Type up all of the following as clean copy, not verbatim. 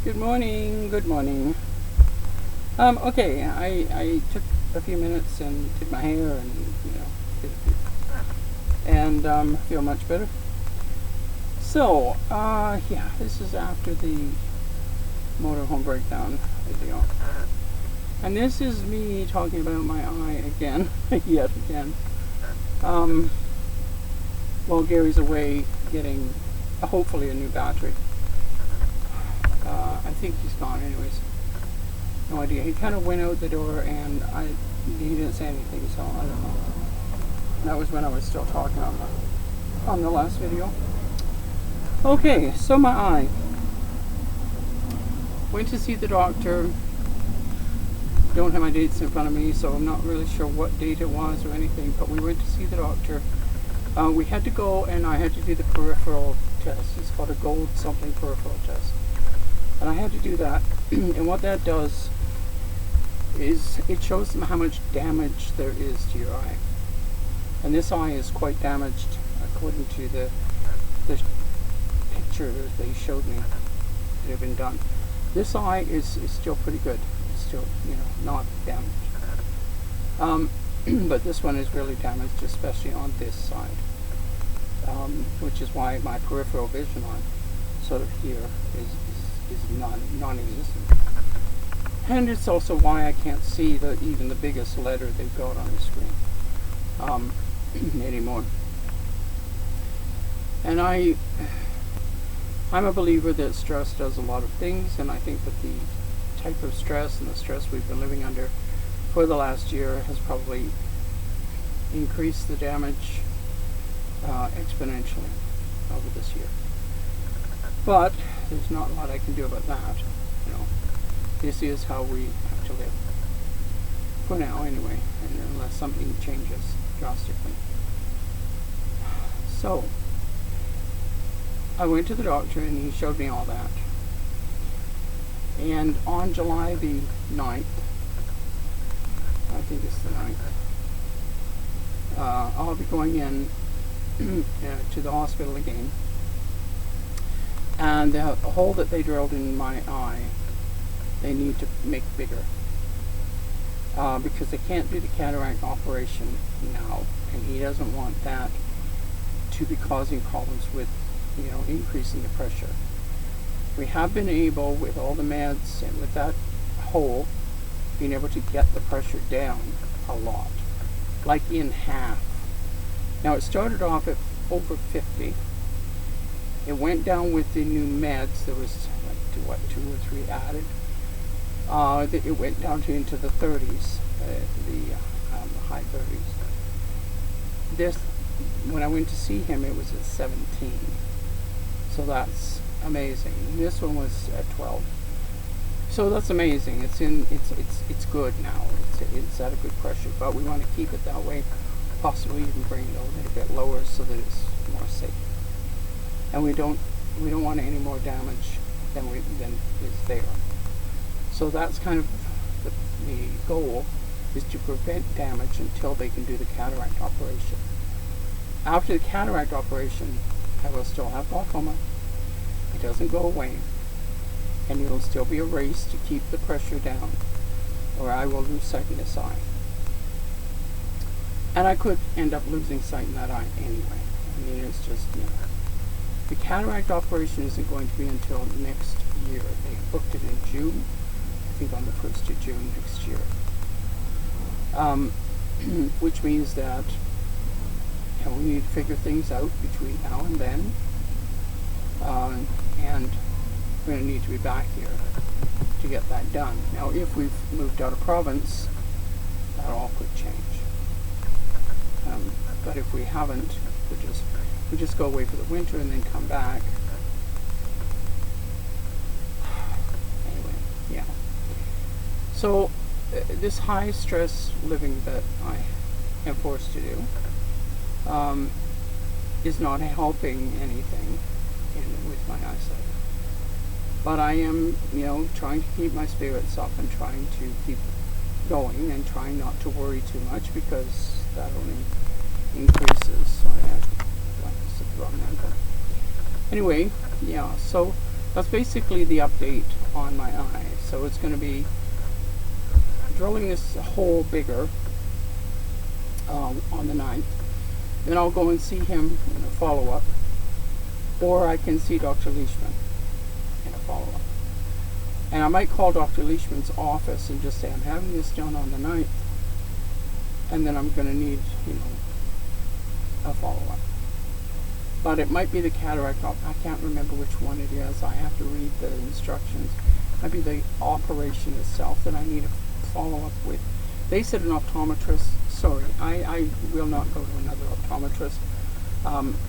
Good morning, good morning. Okay, I took a few minutes and did my hair and, did a few, and feel much better. So, yeah, this is after the motorhome breakdown video. And this is me talking about my eye again, yet again. While Gary's away getting, hopefully, a new battery. I think he's gone anyways. No idea. He kind of went out the door and he didn't say anything, so I don't know. That was when I was still talking on the last video. Okay, so my eye. Went to see the doctor. Don't have my dates in front of me, so I'm not really sure what date it was or anything, but we went to see the doctor. We had to go and I had to do the peripheral test. It's called a gold something peripheral test. And I had to do that, and what that does is it shows them how much damage there is to your eye. And this eye is quite damaged, according to the picture they showed me that had been done. This eye is still pretty good. It's still, not damaged. But this one is really damaged, especially on this side, which is why my peripheral vision on sort of here is non-existent. And it's also why I can't see even the biggest letter they've got on the screen anymore. And I'm a believer that stress does a lot of things, and I think that the type of stress and the stress we've been living under for the last year has probably increased the damage exponentially over this year. But there's not a lot I can do about that. This is how we have to live. For now, anyway, and unless something changes drastically. So, I went to the doctor and he showed me all that. And on July the 9th, I think it's the 9th, I'll be going in to the hospital again. And the hole that they drilled in my eye, they need to make bigger. Because they can't do the cataract operation now, and he doesn't want that to be causing problems with, increasing the pressure. We have been able, with all the meds and with that hole, being able to get the pressure down a lot, like in half. Now it started off at over 50. It went down with the new meds. There was like 2 or 3 added. It went down to into the 30s, the high 30s. This, when I went to see him, it was at 17. So that's amazing. This one was at 12. So that's amazing. It's good now. It's at a good pressure, but we want to keep it that way. Possibly even bring it a little bit lower so that it's more safe. And we don't want any more damage than is there. So that's kind of the goal, is to prevent damage until they can do the cataract operation. After the cataract operation, I will still have glaucoma. It doesn't go away, and it'll still be a race to keep the pressure down, or I will lose sight in this eye. And I could end up losing sight in that eye anyway. I mean, it's just, The cataract operation isn't going to be until next year. They booked it in June. I think on the 1st of June next year. Which means that we need to figure things out between now and then. And we're going to need to be back here to get that done. Now, if we've moved out of province, that all could change. But if we haven't, we just go away for the winter and then come back. Anyway, yeah. So this high stress living that I am forced to do is not helping anything with my eyesight. But I am, trying to keep my spirits up and trying to keep going and trying not to worry too much, because that only increases. Sorry, I have the wrong number. Anyway, yeah, so That's basically the update on my eye. So it's going to be drilling this hole bigger on the 9th. Then I'll go and see him in a follow-up, or I can see Dr. Leishman in a follow-up. And I might call Dr. Leishman's office and just say, I'm having this done on the 9th, and then I'm going to need, a follow-up. But it might be the cataract. I can't remember which one it is. I have to read the instructions. It might be the operation itself that I need a follow-up with. They said an optometrist. Sorry, I will not go to another optometrist.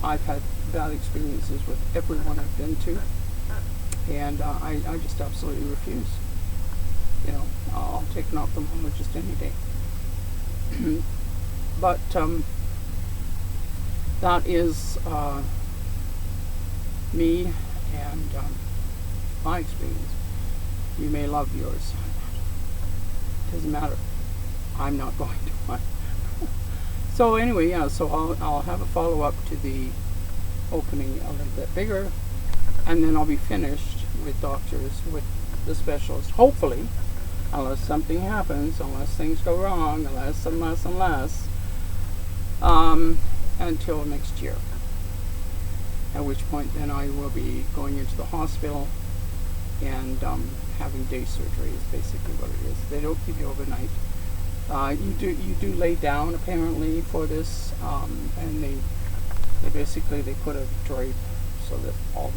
I've had bad experiences with everyone I've been to, and I just absolutely refuse. I'll take an ophthalmologist any day. But that is me and my experience. You may love yours. Doesn't matter. I'm not going to one. So anyway, yeah. So I'll have a follow up to the opening a little bit bigger, and then I'll be finished with doctors, with the specialist. Hopefully, unless something happens, unless things go wrong, unless, until next year. At which point, then I will be going into the hospital and having day surgery is basically what it is. They don't keep you overnight. You do lay down apparently for this, and they basically put a drape so that all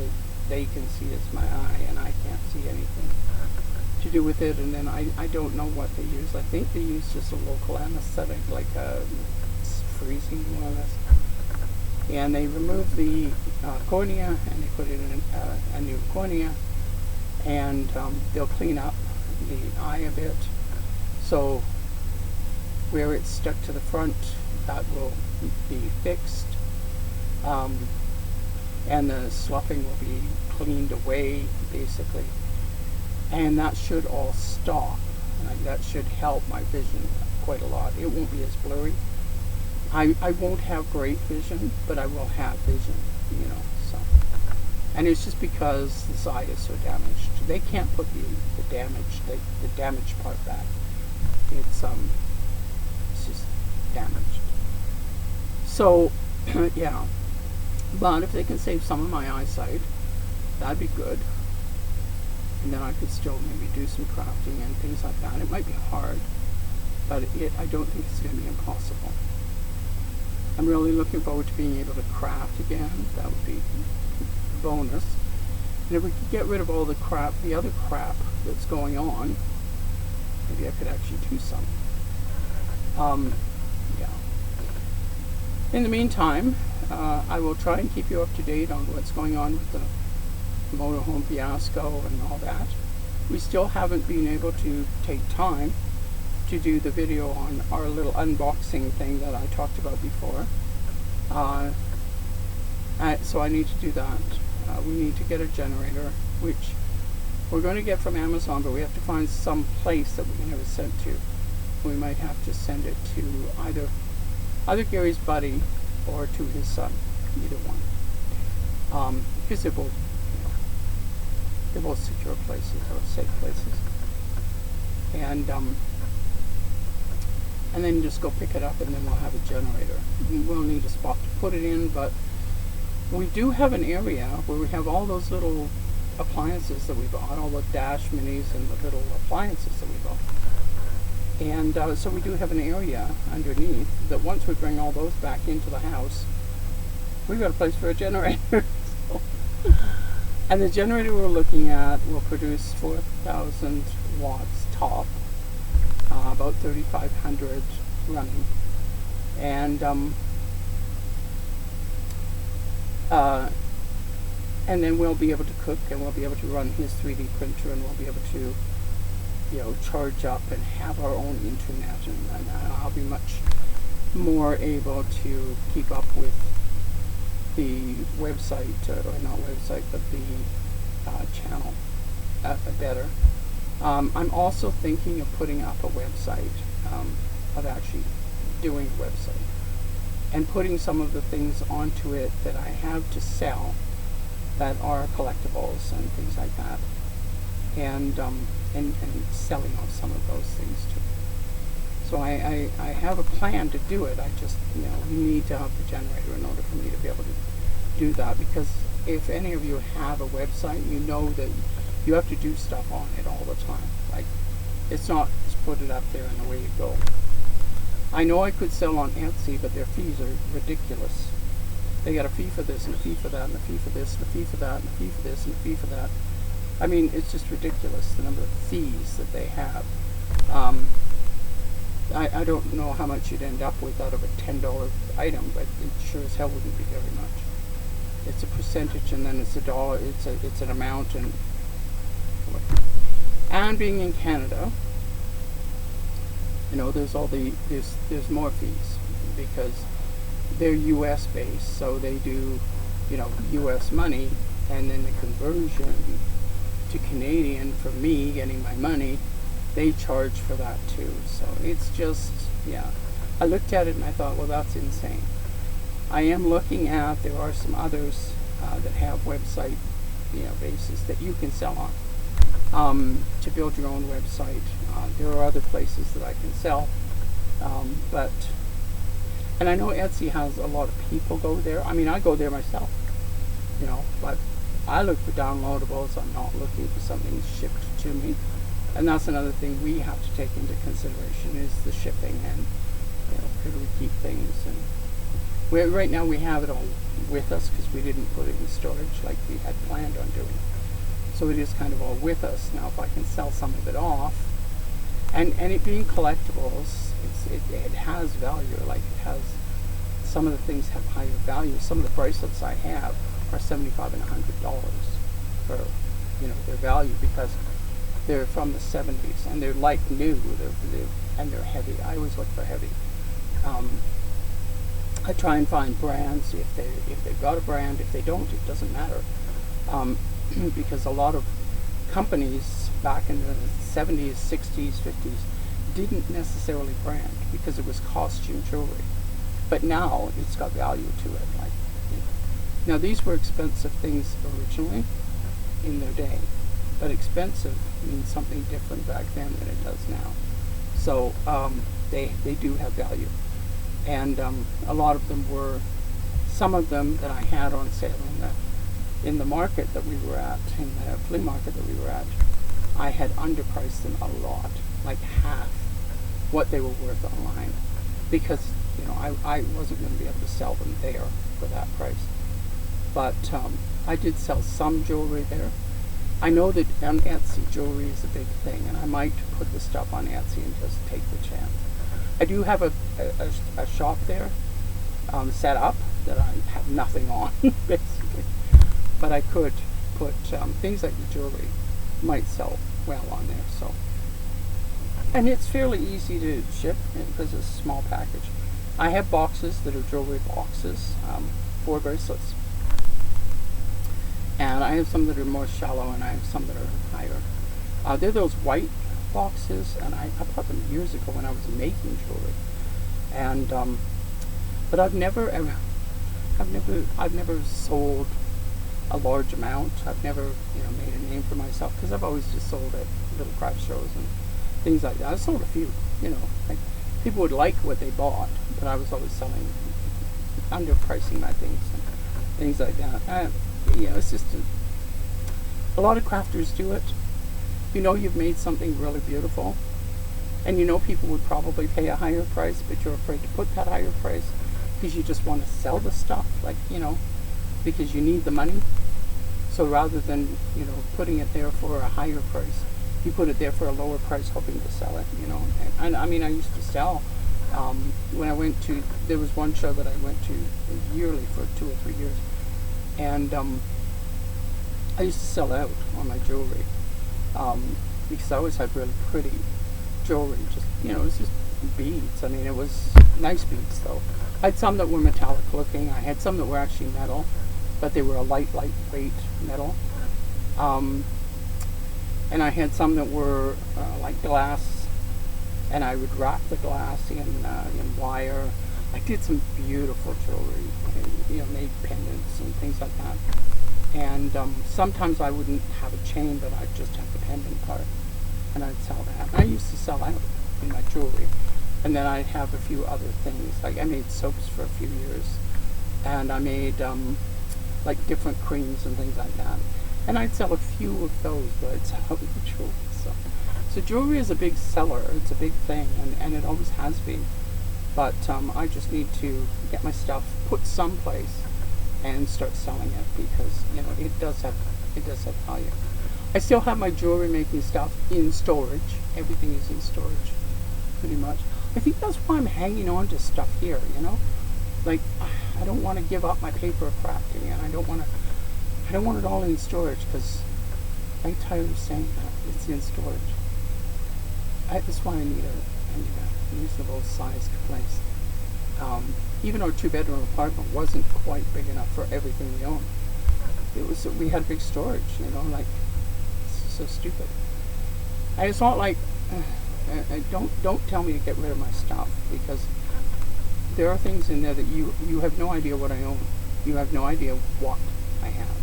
they can see is my eye, and I can't see anything to do with it. And then I don't know what they use. I think they use just a local anesthetic, like a freezing more or less. And they remove the cornea and they put in a new cornea, and they'll clean up the eye a bit. So where it's stuck to the front, that will be fixed, and the sloughing will be cleaned away basically, and that should all stop. That should help my vision quite a lot. It won't be as blurry. I won't have great vision, but I will have vision, so. And it's just because this eye is so damaged. They can't put the damaged part back. It's just damaged. So, yeah. But if they can save some of my eyesight, that'd be good. And then I could still maybe do some crafting and things like that. It might be hard, but I don't think it's going to be impossible. I'm really looking forward to being able to craft again. That would be a bonus. And if we could get rid of all the other crap that's going on, maybe I could actually do some. Yeah. In the meantime, I will try and keep you up to date on what's going on with the motorhome fiasco and all that. We still haven't been able to take time to do the video on our little unboxing thing that I talked about before. So I need to do that. We need to get a generator, which we're going to get from Amazon, but we have to find some place that we can have it sent to. We might have to send it to either Gary's buddy or to his son, either one. Because they're both secure places or safe places. And then just go pick it up, and then we'll have a generator. We'll need a spot to put it in, but we do have an area where we have all those little appliances that we bought, all the dash minis and the little appliances that we bought. And so we do have an area underneath that once we bring all those back into the house, we've got a place for a generator. And the generator we're looking at will produce 4,000 watts top, about 3,500 running, and then we'll be able to cook, and we'll be able to run his 3D printer, and we'll be able to, charge up and have our own internet, and I'll be much more able to keep up with the website, or not website, but the channel better. I'm also thinking of putting up a website, of actually doing a website, and putting some of the things onto it that I have to sell, that are collectibles and things like that, and selling off some of those things too. So I have a plan to do it. I just, you need to have the generator in order for me to be able to do that, because if any of you have a website, you know that you have to do stuff on it all the time. Like, it's not just put it up there and away you go. I know I could sell on Etsy, but their fees are ridiculous. They got a fee for this and a fee for that and a fee for this and a fee for that and a fee for this and a fee for that. I mean, it's just ridiculous, the number of fees that they have. I don't know how much you'd end up with out of a $10 item, but it sure as hell wouldn't be very much. It's a percentage, and then it's a dollar. It's an amount, and being in Canada, there's there's more fees because they're U.S. based, so they do, U.S. money, and then the conversion to Canadian for me getting my money, they charge for that too. So it's just, yeah. I looked at it and I thought, well, that's insane. I am looking at, there are some others that have website, bases that you can sell on to build your own website. There are other places that I can sell, and I know Etsy has a lot of people go there. I mean, I go there myself, but I look for downloadables. I'm not looking for something shipped to me. And that's another thing we have to take into consideration is the shipping and, where do we keep things. And right now we have it all with us because we didn't put it in storage like we had planned on doing. So it is kind of all with us. Now if I can sell some of it off, and it being collectibles, it has value. Like it has, some of the things have higher value. Some of the bracelets I have are $75 and $100 for, their value, because they're from the 70s and they're like new, and they're heavy. I always look for heavy. I try and find brands if they've got a brand. If they don't, it doesn't matter, because a lot of companies back in the 70s, 60s, 50s didn't necessarily brand because it was costume jewelry. But now it's got value to it. Like, now these were expensive things originally in their day, but expensive means something different back then than it does now. So they do have value, and a lot of them were, some of them that I had on sale in the market that we were at, in the flea market that we were at, I had underpriced them a lot, like half what they were worth online, because I wasn't going to be able to sell them there for that price. But I did sell some jewelry there. I know that on Etsy jewelry is a big thing, and I might put the stuff on Etsy and just take the chance. I do have a shop there set up that I have nothing on, basically. But I could put things like the jewelry might sell well on there. So, and it's fairly easy to ship because it's a small package. I have boxes that are jewelry boxes for bracelets. And I have some that are more shallow, and I have some that are higher. They're those white boxes, and I bought them years ago when I was making jewelry. And but I've never sold a large amount. I've never made a name for myself, because I've always just sold at little craft shows and things like that. I sold a few, like people would like what they bought, but I was always selling, underpricing my things and things like that. It's just a lot of crafters do it. You've made something really beautiful, and people would probably pay a higher price, but you're afraid to put that higher price because you just want to sell the stuff, like, because you need the money. So rather than, putting it there for a higher price, you put it there for a lower price hoping to sell it, And I mean, I used to sell, when I went to, there was one show that I went to yearly for 2 or 3 years, and I used to sell out on my jewelry, because I always had really pretty jewelry. Just, it was just beads. I mean, it was nice beads though. I had some that were metallic looking. I had some that were actually metal, but they were a lightweight metal. And I had some that were like glass, and I would wrap the glass in wire. I did some beautiful jewelry, made pendants and things like that. And sometimes I wouldn't have a chain, but I'd just have the pendant part, and I'd sell that. And I used to sell out in my jewelry, and then I'd have a few other things. Like I made soaps for a few years, and I made like different creams and things like that. And I'd sell a few of those, but I'd sell out the jewelry. So jewelry is a big seller. It's a big thing, and it always has been. But I just need to get my stuff put someplace and start selling it, because it does have value. I still have my jewelry making stuff in storage. Everything is in storage, pretty much. I think that's why I'm hanging on to stuff here. Like I don't want to give up my paper crafting, and I don't want it all in storage, because I'm tired of saying that it's in storage. That's why I need a reasonable sized place. Even our 2-bedroom apartment wasn't quite big enough for everything we owned. We had big storage, like, it's so stupid. And it's not like, don't tell me to get rid of my stuff, because there are things in there that you have no idea what I own. You have no idea what I have,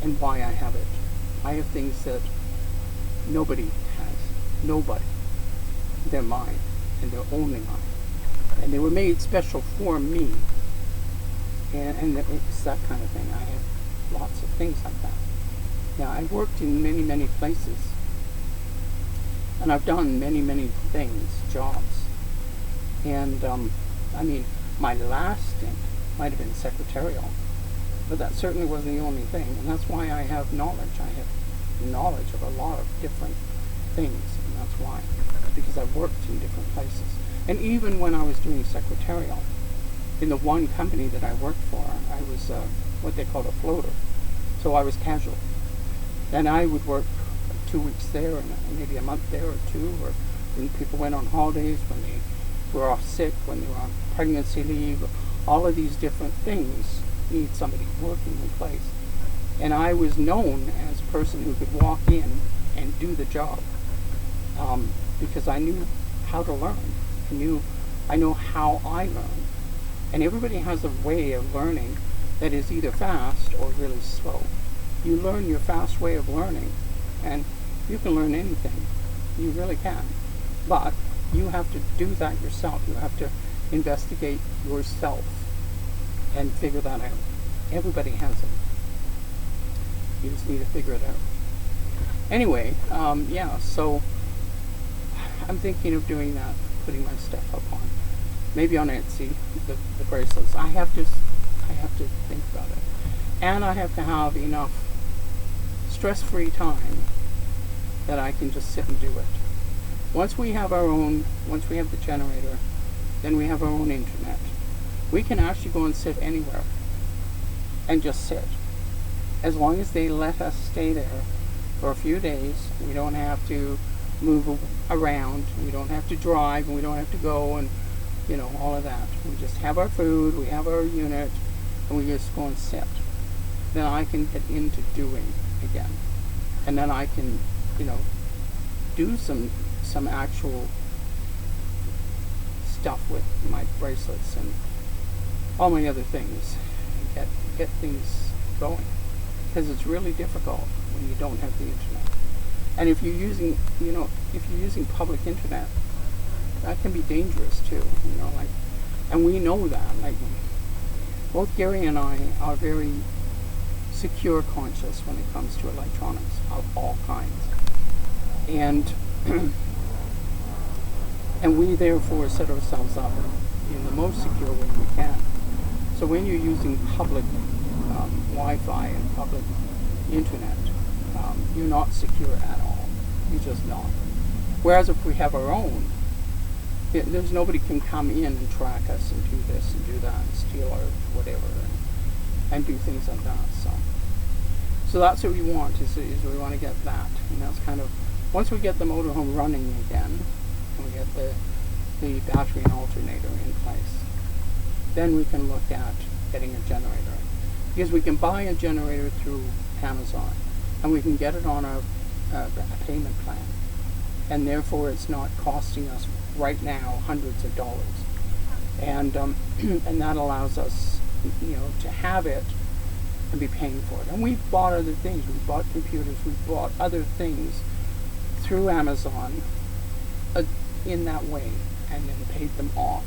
and why I have it. I have things that nobody has. Nobody. They're mine, and they're only mine. And they were made special for me. And it's that kind of thing. I have lots of things like that. Yeah, I've worked in many, many places. And I've done many, many things, jobs. And, my last stint might have been secretarial. But that certainly wasn't the only thing. And that's why I have knowledge. I have knowledge of a lot of different things. And that's why. Because I've worked in different places. And even when I was doing secretarial, in the one company that I worked for, I was what they called a floater. So I was casual. And I would work 2 weeks there, and maybe a month there or two, or when people went on holidays, when they were off sick, when they were on pregnancy leave. All of these different things need somebody working in place. And I was known as a person who could walk in and do the job, because I knew how to learn. I know how I learn. And everybody has a way of learning that is either fast or really slow. You learn your fast way of learning, and you can learn anything. You really can. But you have to do that yourself. You have to investigate yourself and figure that out. Everybody has it. You just need to figure it out. Anyway, so I'm thinking of doing that, putting my stuff up on, maybe on Etsy, the bracelets. I have to think about it, and I have to have enough stress-free time that I can just sit and do it. Once we have the generator, then we have our own internet. We can actually go and sit anywhere and just sit, as long as they let us stay there for a few days. We don't have to move around, we don't have to drive, and we don't have to go and all of that. We just have our food, we have our unit, and we just go and sit. Then I can get into doing again, and then I can do some actual stuff with my bracelets and all my other things, and get things going, because it's really difficult when you don't have the internet. And if you're using public internet, that can be dangerous too, and we know that. Like, both Gary and I are very secure conscious when it comes to electronics of all kinds. And and we therefore set ourselves up in the most secure way we can. So when you're using public Wi-Fi and public internet, you're not secure at all. You're just not. Whereas if we have our own, there's nobody can come in and track us and do this and do that and steal our whatever and do things like that. So that's what we want, is we want to get that. And that's kind of, once we get the motorhome running again, and we get the battery and alternator in place, then we can look at getting a generator. Because we can buy a generator through Amazon, and we can get it on a payment plan, and therefore it's not costing us right now hundreds of dollars, and that allows us to have it and be paying for it. And we've bought other things. We've bought computers. We've bought other things through Amazon in that way, and then paid them off.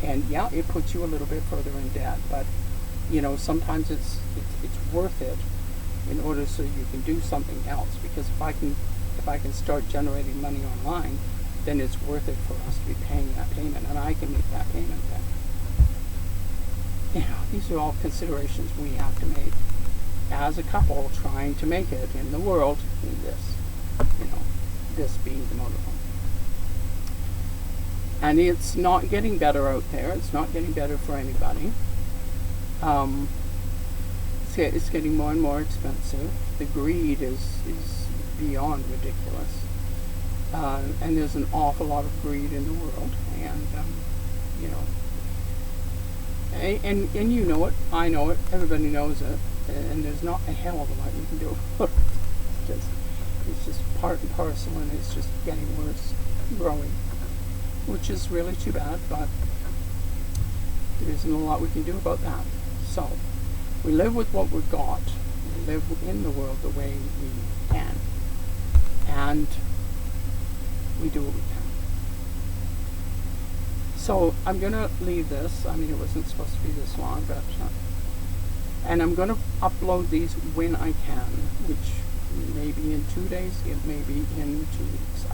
And yeah, it puts you a little bit further in debt, but you know, sometimes it's worth it in order so you can do something else. Because if I can start generating money online, then it's worth it for us to be paying that payment, and I can make that payment then. You know, these are all considerations we have to make as a couple trying to make it in the world in this, you know, this being the motorhome. And it's not getting better out there. It's not getting better for anybody. It's getting more and more expensive. The greed is beyond ridiculous. And there's an awful lot of greed in the world. And, you know, and you know it, I know it, everybody knows it. And there's not a hell of a lot you can do about it. It's just part and parcel, and it's just getting worse, growing. Which is really too bad, but there isn't a lot we can do about that. So, we live with what we've got. We live in the world the way we can. And we do what we can. So, I'm going to leave this. I mean, it wasn't supposed to be this long, but... and I'm going to upload these when I can, which may be in 2 days, it may be in 2 weeks.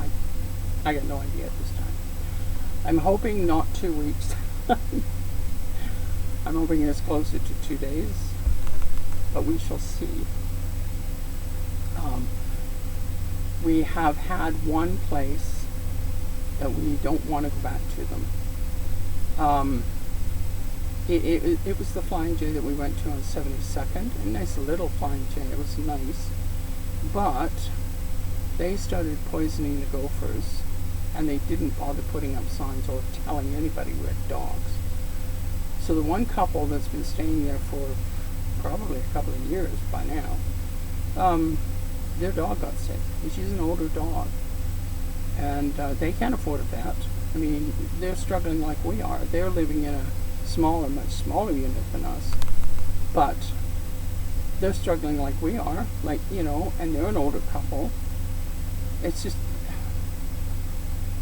I got no idea at this time. I'm hoping not 2 weeks. I'm hoping it's closer to 2 days, but we shall see. We have had one place that we don't want to go back to them. It was the Flying J that we went to on 72nd, a nice little Flying J. It was nice, but they started poisoning the gophers. And they didn't bother putting up signs or telling anybody we had dogs. So the one couple that's been staying there for probably a couple of years by now, their dog got sick. And she's an older dog. And they can't afford a vet. I mean, they're struggling like we are. They're living in a much smaller unit than us. But they're struggling like we are. Like, you know, and they're an older couple. It's just...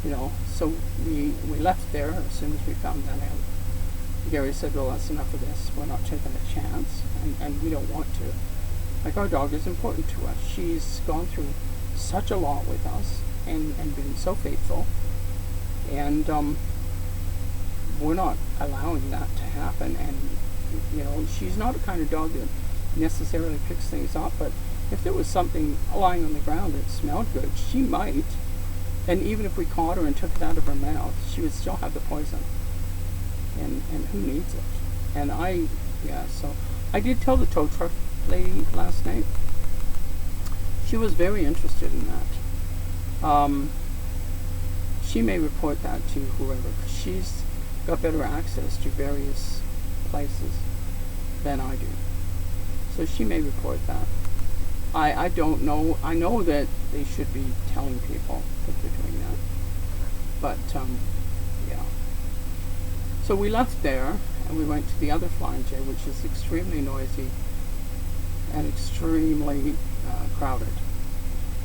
you know, so we left there as soon as we found that out. Gary said, well, that's enough of this. We're not taking a chance, and we don't want to. Like, our dog is important to us. She's gone through such a lot with us and been so faithful. And we're not allowing that to happen. And, you know, she's not the kind of dog that necessarily picks things up, but if there was something lying on the ground that smelled good, she might. And even if we caught her and took it out of her mouth, she would still have the poison. And who needs it? And so I did tell the tow truck lady last night. She was very interested in that. She may report that to whoever, because she's got better access to various places than I do. So she may report that. I don't know. I know that they should be telling people that they're doing that. But, yeah. So we left there, and we went to the other Flying J, which is extremely noisy and extremely crowded.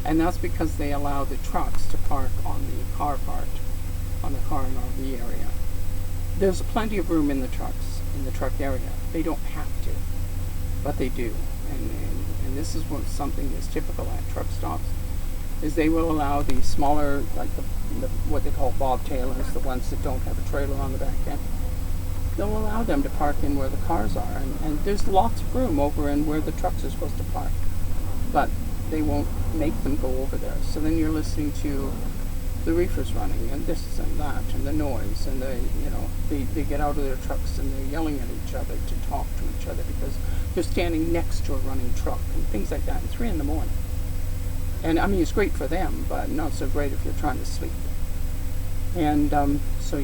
And that's because they allow the trucks to park on the car part, on the car and RV area. There's plenty of room in the trucks, in the truck area. They don't have to, but they do. And this is something that's typical at truck stops, is they will allow the smaller, like what they call bobtailers, the ones that don't have a trailer on the back end, they'll allow them to park in where the cars are. And there's lots of room over in where the trucks are supposed to park, but they won't make them go over there. So then you're listening to the reefers running, and this and that, and the noise, and they get out of their trucks and they're yelling at each other to talk to each other because they're standing next to a running truck and things like that at 3 in the morning. And I mean, it's great for them, but not so great if you're trying to sleep. And so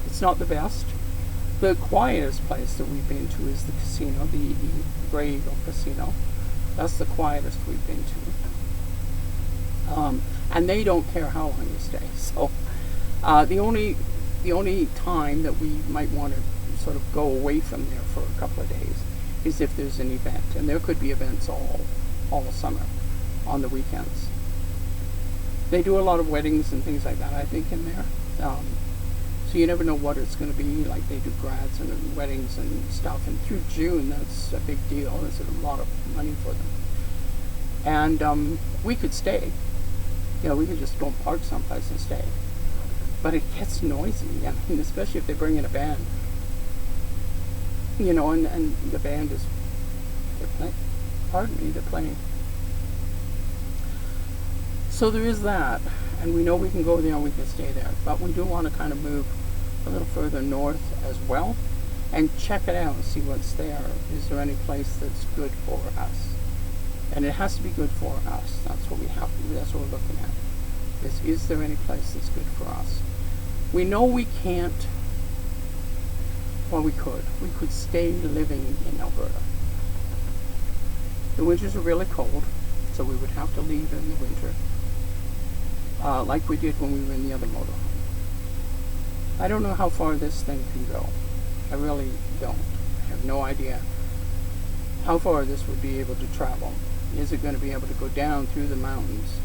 it's not the best. The quietest place that we've been to is the casino, the Grey Eagle Casino. That's the quietest we've been to. And they don't care how long you stay. So the only time that we might want to sort of go away from there for a couple of days is if there's an event, and there could be events all summer on the weekends. They do a lot of weddings and things like that, I think, in there. So you never know what it's going to be. Like, they do grads and weddings and stuff, and through June, that's a big deal. It's a lot of money for them. And we could stay. You know, we could just go and park someplace and stay. But it gets noisy, I mean, especially if they bring in a band. You know, and the band is, they're playing. So there is that, and we know we can go there and we can stay there, but we do want to kind of move a little further north as well and check it out and see what's there. Is there any place that's good for us? And it has to be good for us. That's what we have to do. That's what we're looking at. Is there any place that's good for us? We know we can't, well, we could stay living in Alberta. The winters are really cold, so we would have to leave in the winter, like we did when we were in the other motorhome. I don't know how far this thing can go. I really don't. I have no idea how far this would be able to travel. Is it going to be able to go down through the mountains,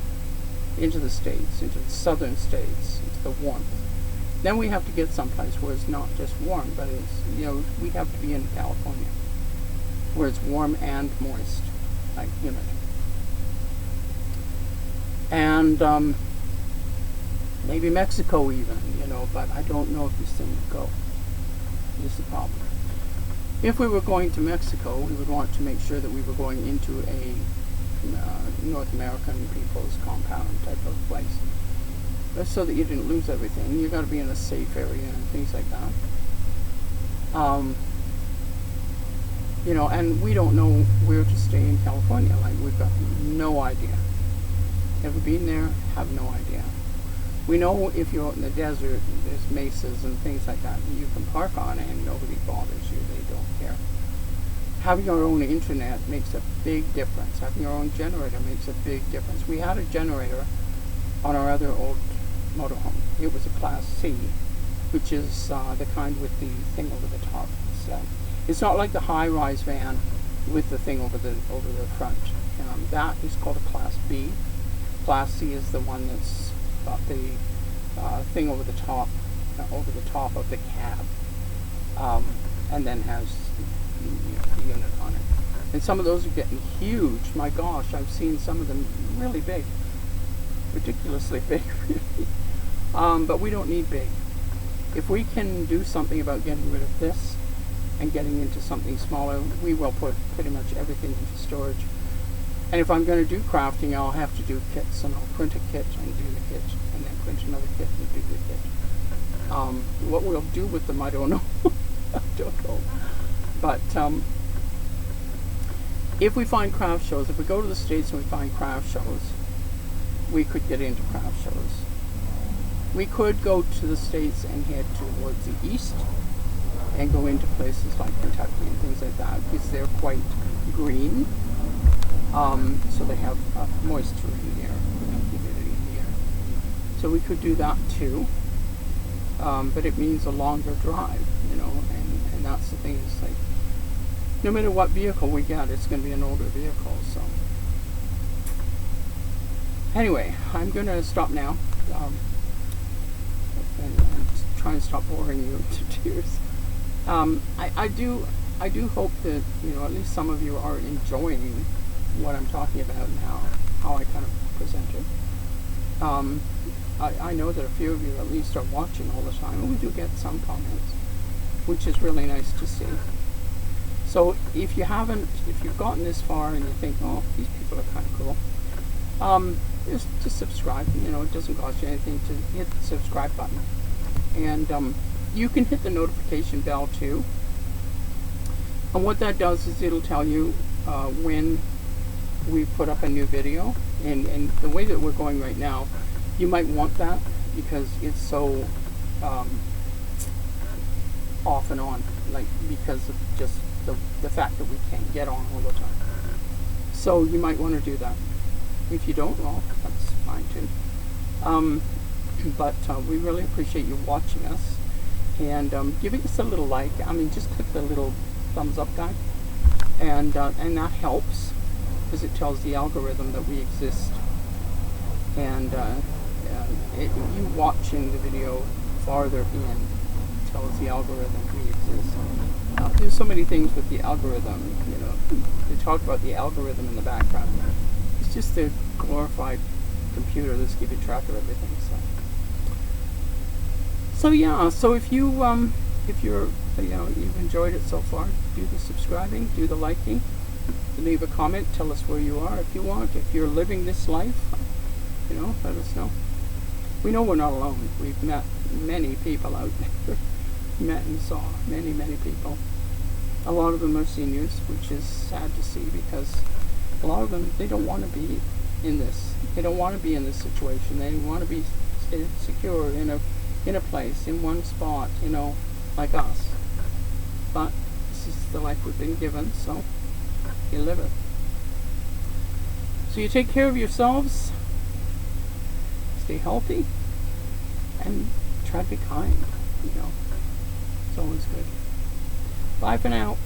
into the states, into the southern states, into the warmth? Then we have to get someplace where it's not just warm, but it's, you know, we have to be in California, where it's warm and moist, like humid. And maybe Mexico even, you know, but I don't know if this thing would go. This is the problem. If we were going to Mexico, we would want to make sure that we were going into a North American people's compound type of place. That's so that you didn't lose everything. You got to be in a safe area and things like that. You know, and we don't know where to stay in California. Like, we've got no idea. Never been there, have no idea. We know if you're out in the desert, there's mesas and things like that you can park on, and nobody bothers you. They don't care. Having our own internet makes a big difference. Having our own generator makes a big difference. We had a generator on our other old motorhome. It was a Class C, which is the kind with the thing over the top. It's not like the high-rise van with the thing over the front. That is called a Class B. Class C is the one that's got the thing over the top of the cab, and then has the unit on it. And some of those are getting huge. My gosh, I've seen some of them really big, ridiculously big. But we don't need big. If we can do something about getting rid of this and getting into something smaller, we will put pretty much everything into storage. And if I'm going to do crafting, I'll have to do kits, and I'll print a kit and do the kit, and then print another kit and do the kit. What we'll do with them, I don't know. I don't know. But if we find craft shows, if we go to the States and we find craft shows, we could get into craft shows. We could go to the States and head towards the east and go into places like Kentucky and things like that, because they're quite green. So they have moisture in the air, humidity in the air. So we could do that too. But it means a longer drive, you know, and that's the thing. It's like, no matter what vehicle we get, it's going to be an older vehicle. So anyway, I'm going to stop now and try and stop boring you to tears. I do hope that, you know, at least some of you are enjoying what I'm talking about and how I kind of present it. I know that a few of you at least are watching all the time, and we do get some comments, which is really nice to see. So if you've gotten this far and you think, oh, these people are kind of cool, just subscribe. You know, it doesn't cost you anything to hit the subscribe button. And you can hit the notification bell too. And what that does is it'll tell you when we put up a new video. And the way that we're going right now, you might want that because it's so off and on, like, because of just the fact that we can't get on all the time. So you might want to do that. If you don't, well, that's fine too. But we really appreciate you watching us and giving us a little like. I mean, just click the little thumbs up guy and that helps because it tells the algorithm that we exist. And you watching the video farther in tells the algorithm we exist. There's so many things with the algorithm, you know. They talk about the algorithm in the background. It's just a glorified computer that's keeping track of everything. So yeah. So if you've enjoyed it so far, do the subscribing, do the liking, leave a comment, tell us where you are if you want. If you're living this life, let us know. We know we're not alone. We've met many people out there. Met and saw many people. A lot of them are seniors, which is sad to see because a lot of them, they don't want to be in this. They don't want to be in this situation. They want to be secure in a place, in one spot, like us. But this is the life we've been given, so you live it. So you take care of yourselves, stay healthy, and try to be kind, It's always good. Bye for now.